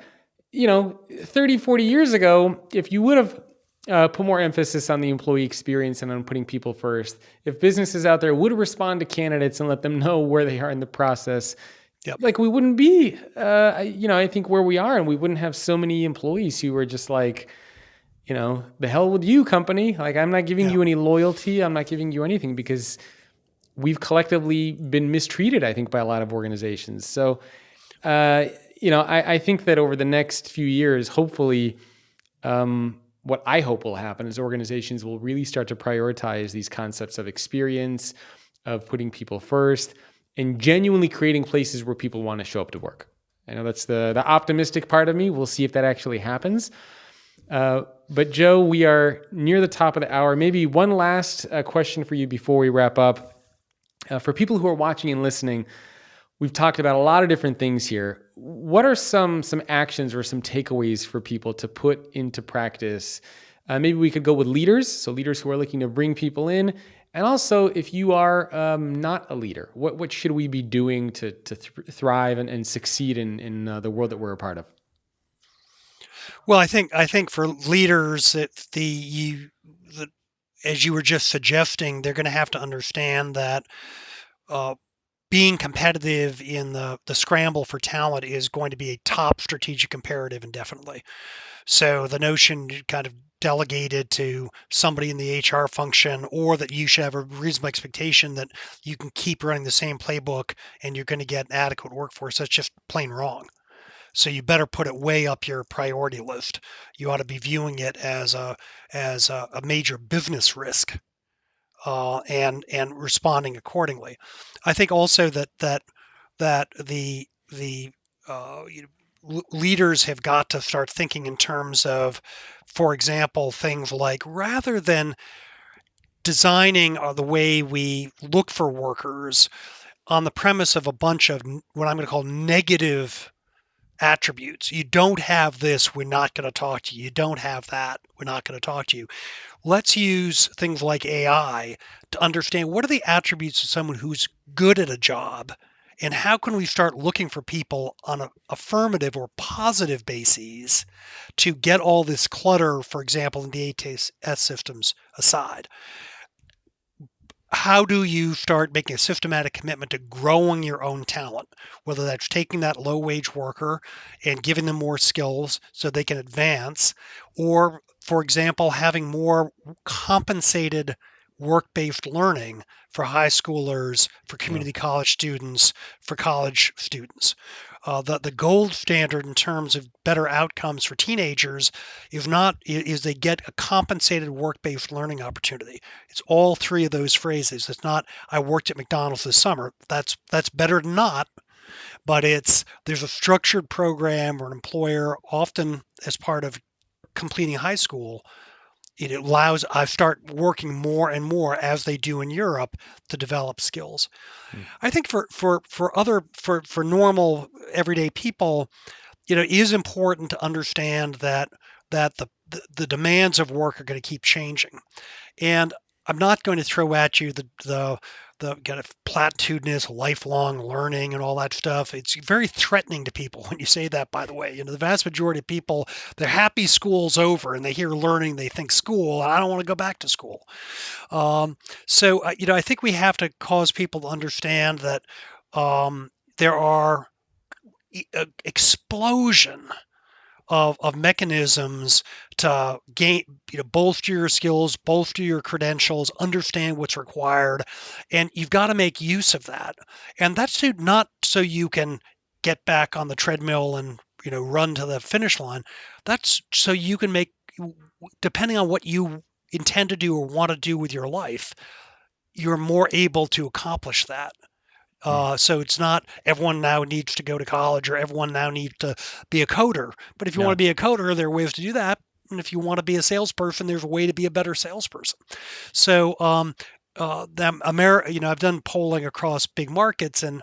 30, 40 years ago, if you would have put more emphasis on the employee experience and on putting people first, if businesses out there would respond to candidates and let them know where they are in the process, Yep. like we wouldn't be, I think where we are, and we wouldn't have so many employees who are just like, the hell with you, company. Like, I'm not giving Yeah. you any loyalty. I'm not giving you anything because we've collectively been mistreated, I think, by a lot of organizations. So, I think that over the next few years, hopefully, what I hope will happen is organizations will really start to prioritize these concepts of experience, of putting people first, and genuinely creating places where people want to show up to work. I know that's the optimistic part of me. We'll see if that actually happens. But Joe, we are near the top of the hour. Maybe one last question for you before we wrap up. For people who are watching and listening, we've talked about a lot of different things here. What are some actions or some takeaways for people to put into practice? Maybe we could go with leaders, so leaders who are looking to bring people in. And also, if you are not a leader, what should we be doing to thrive and succeed in the world that we're a part of? Well, I think for leaders that that as you were just suggesting, they're going to have to understand that uh, being competitive in the scramble for talent is going to be a top strategic imperative indefinitely. So the notion kind of delegated to somebody in the HR function, or that you should have a reasonable expectation that you can keep running the same playbook and you're going to get an adequate workforce, that's just plain wrong. So you better put it way up your priority list. You ought to be viewing it as a major business risk, and responding accordingly. I think also that the leaders have got to start thinking in terms of, for example, things like, rather than designing the way we look for workers on the premise of a bunch of what I'm going to call negative attributes. You don't have this, we're not going to talk to you. You don't have that, we're not going to talk to you. Let's use things like AI to understand what are the attributes of someone who's good at a job, and how can we start looking for people on a affirmative or positive bases to get all this clutter, for example, in the ATS systems aside. How do you start making a systematic commitment to growing your own talent, whether that's taking that low wage worker and giving them more skills so they can advance, or, for example, having more compensated work-based learning for high schoolers, for Yeah. community college students, for college students. The gold standard in terms of better outcomes for teenagers is they get a compensated work-based learning opportunity. It's all three of those phrases. It's not, I worked at McDonald's this summer. That's better than not, but there's a structured program or an employer, often as part of completing high school. It allows I start working more and more, as they do in Europe, to develop skills. Hmm. I think for normal everyday people, it is important to understand that the demands of work are going to keep changing. And I'm not going to throw at you the kind of platitudinous lifelong learning and all that stuff. It's very threatening to people when you say that, by the way. The vast majority of people, they're happy school's over and they hear learning, they think school, and I don't want to go back to school. I think we have to cause people to understand that there are explosion of mechanisms to gain, bolster your skills, bolster your credentials, understand what's required, and you've got to make use of that. And that's not so you can get back on the treadmill and run to the finish line. That's so you can make, depending on what you intend to do or want to do with your life, you're more able to accomplish that. So it's not everyone now needs to go to college or everyone now needs to be a coder. But if you want to be a coder, there are ways to do that. And if you want to be a salesperson, there's a way to be a better salesperson. So I've done polling across big markets, and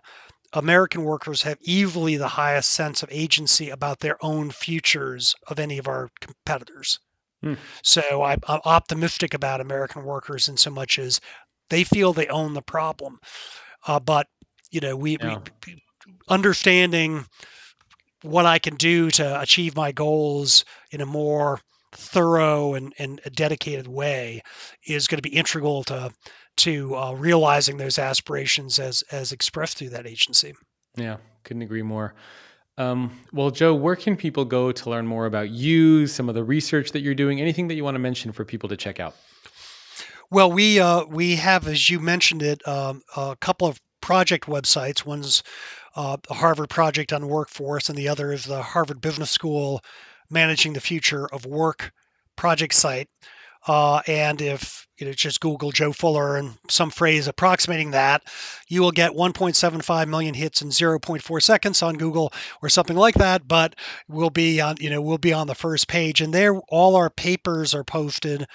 American workers have easily the highest sense of agency about their own futures of any of our competitors. So I'm optimistic about American workers in so much as they feel they own the problem. But we understanding what I can do to achieve my goals in a more thorough and a dedicated way is going to be integral to realizing those aspirations as expressed through that agency. Yeah, couldn't agree more. Well, Joe, where can people go to learn more about you, some of the research that you're doing, anything that you want to mention for people to check out? Well, we have, as you mentioned it, a couple of project websites. One's the Harvard Project on Workforce, and the other is the Harvard Business School Managing the Future of Work project site. And if just Google Joe Fuller and some phrase approximating that, you will get 1.75 million hits in 0.4 seconds on Google or something like that. But we'll be on the first page, and there all our papers are posted.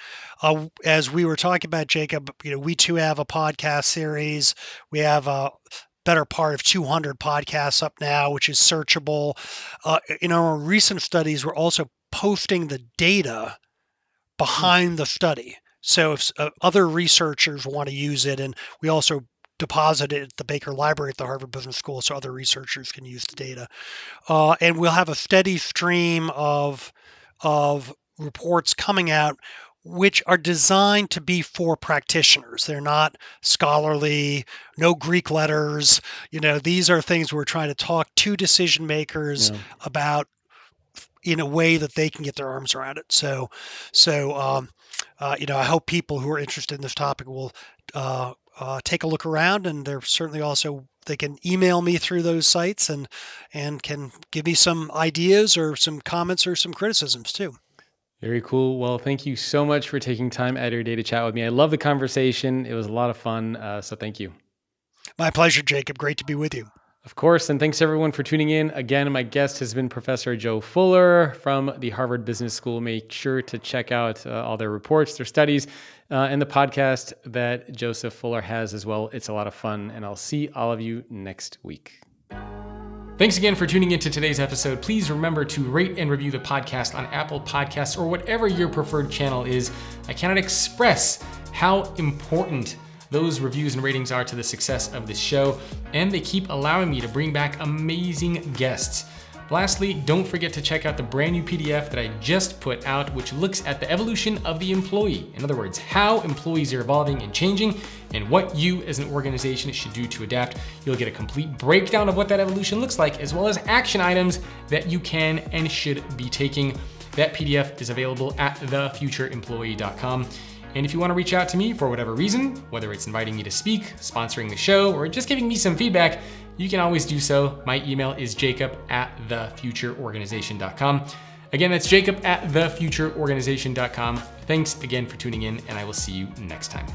As we were talking about, Jacob, we too have a podcast series. We have a better part of 200 podcasts up now, which is searchable. In our recent studies, we're also posting the data behind the study. So if other researchers want to use it, and we also deposit it at the Baker Library at the Harvard Business School so other researchers can use the data. And we'll have a steady stream of reports coming out which are designed to be for practitioners. They're not scholarly, no Greek letters. These are things we're trying to talk to decision makers about in a way that they can get their arms around it. So I hope people who are interested in this topic will take a look around, and they're certainly also, they can email me through those sites and can give me some ideas or some comments or some criticisms too. Very cool. Well, thank you so much for taking time out of your day to chat with me. I love the conversation. It was a lot of fun. So thank you. My pleasure, Jacob. Great to be with you. Of course, and thanks everyone for tuning in. Again, my guest has been Professor Joe Fuller from the Harvard Business School. Make sure to check out all their reports, their studies, and the podcast that Joseph Fuller has as well. It's a lot of fun, and I'll see all of you next week. Thanks again for tuning into today's episode. Please remember to rate and review the podcast on Apple Podcasts or whatever your preferred channel is. I cannot express how important those reviews and ratings are to the success of this show, and they keep allowing me to bring back amazing guests. Lastly, don't forget to check out the brand new PDF that I just put out, which looks at the evolution of the employee. In other words, how employees are evolving and changing, and what you as an organization should do to adapt. You'll get a complete breakdown of what that evolution looks like, as well as action items that you can and should be taking. That PDF is available at thefutureemployee.com. And if you want to reach out to me for whatever reason, whether it's inviting me to speak, sponsoring the show, or just giving me some feedback, you can always do so. My email is jacob@thefutureorganization.com. Again, that's jacob@thefutureorganization.com. Thanks again for tuning in, and I will see you next time.